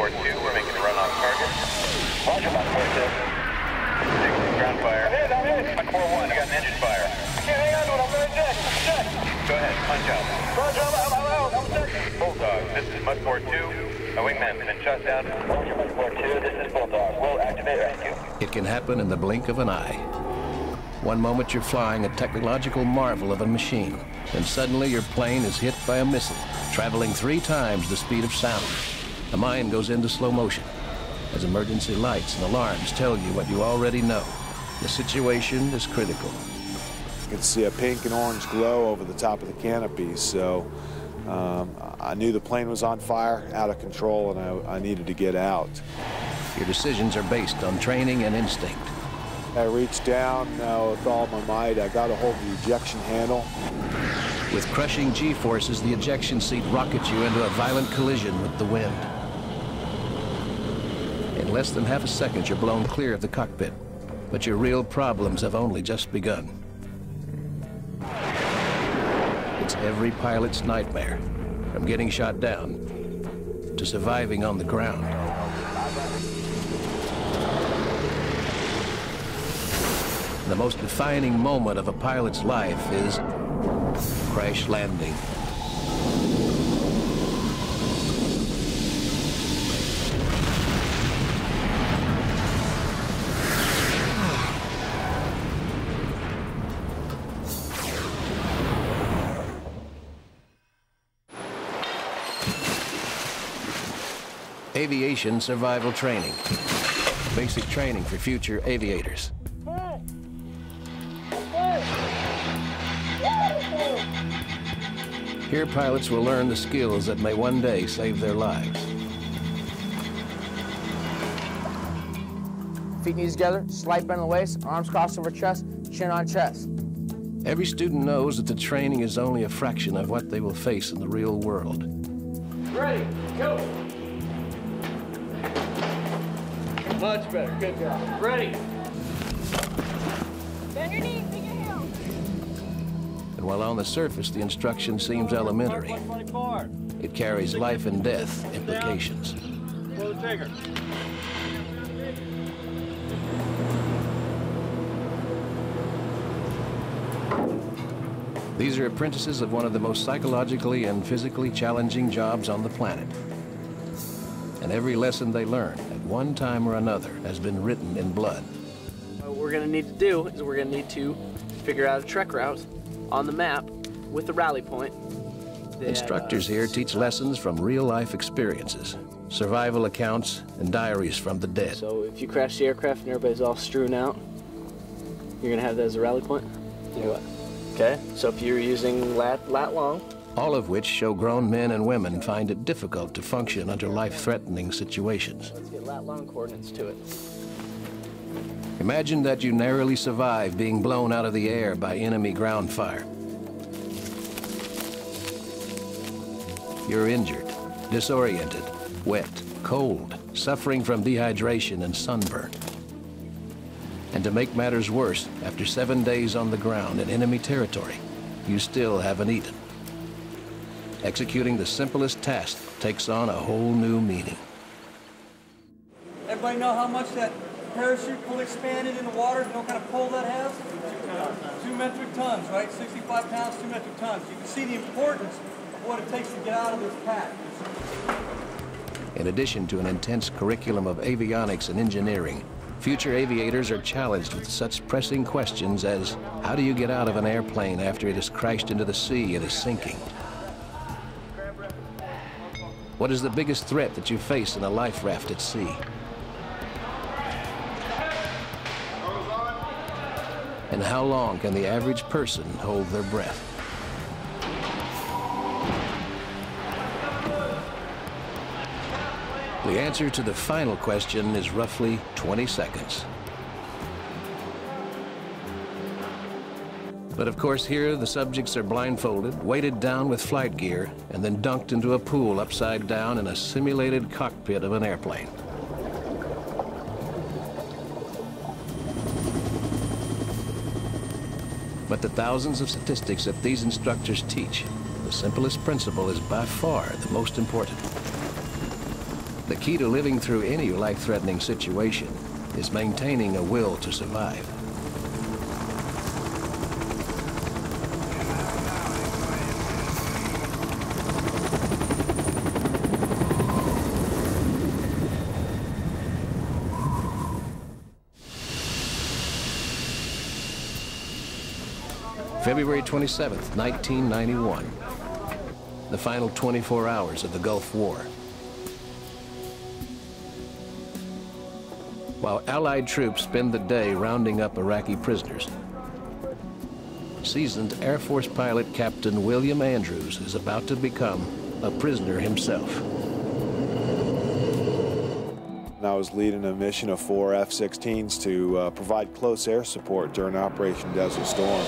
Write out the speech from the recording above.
Mach 4-2, we're making a run off target. Roger, Mach 4-2. Ground fire. I'm hit. Mach 4-1, I got an engine fire. I can't hang on to it, I'm very dead. Check. Go ahead, punch out. Roger, I'm out. I'm checking. Bulldog, this is Mach 4-2. A wingman's been shot down. Roger, Mach 4-2, this is Bulldog. We'll activate rescue. It can happen in the blink of an eye. One moment you're flying a technological marvel of a machine, and suddenly your plane is hit by a missile, traveling 3 times the speed of sound. The mind goes into slow motion as emergency lights and alarms tell you what you already know. The situation is critical. You can see a pink and orange glow over the top of the canopy, so I knew the plane was on fire, out of control, and I needed to get out. Your decisions are based on training and instinct. I reached down with all my might. I got a hold of the ejection handle. With crushing G-forces, the ejection seat rockets you into a violent collision with the wind. In less than half a second, you're blown clear of the cockpit, but your real problems have only just begun. It's every pilot's nightmare, from getting shot down to surviving on the ground. The most defining moment of a pilot's life is crash landing. Aviation survival training. Basic training for future aviators. Here, pilots will learn the skills that may one day save their lives. Feet knees together, slight bend in the waist, arms crossed over chest, chin on chest. Every student knows that the training is only a fraction of what they will face in the real world. Ready, go! Much better, good job. Ready. Bend your knees, make it heel. And while on the surface the instruction seems elementary, it carries life and death implications. Pull the trigger. These are apprentices of one of the most psychologically and physically challenging jobs on the planet. And every lesson they learn at one time or another has been written in blood. What we're going to need to do is we're going to need to figure out a trek route on the map with the rally point. Instructors here teach lessons from real-life experiences, survival accounts, and diaries from the dead. So if you crash the aircraft and everybody's all strewn out, you're going to have that as a rally point? Do what? Okay, so if you're using lat long. All of which show grown men and women find it difficult to function under life-threatening situations. Let's get lat long coordinates to it. Imagine that you narrowly survive being blown out of the air by enemy ground fire. You're injured, disoriented, wet, cold, suffering from dehydration and sunburn. And to make matters worse, after 7 days on the ground in enemy territory, you still haven't eaten. Executing the simplest task takes on a whole new meaning. Everybody know how much that parachute pull expanded in the water? You know what kind of pull that has? 2 metric tons, right? 65 pounds, 2 metric tons. You can see the importance of what it takes to get out of this pack. In addition to an intense curriculum of avionics and engineering, future aviators are challenged with such pressing questions as, how do you get out of an airplane after it has crashed into the sea and is sinking? What is the biggest threat that you face in a life raft at sea? And how long can the average person hold their breath? The answer to the final question is roughly 20 seconds. But of course here the subjects are blindfolded, weighted down with flight gear, and then dunked into a pool upside down in a simulated cockpit of an airplane. But the thousands of statistics that these instructors teach, the simplest principle is by far the most important. The key to living through any life-threatening situation is maintaining a will to survive. February 27th, 1991. The final 24 hours of the Gulf War. While Allied troops spend the day rounding up Iraqi prisoners, seasoned Air Force pilot Captain William Andrews is about to become a prisoner himself. I was leading a mission of 4 F-16s to provide close air support during Operation Desert Storm.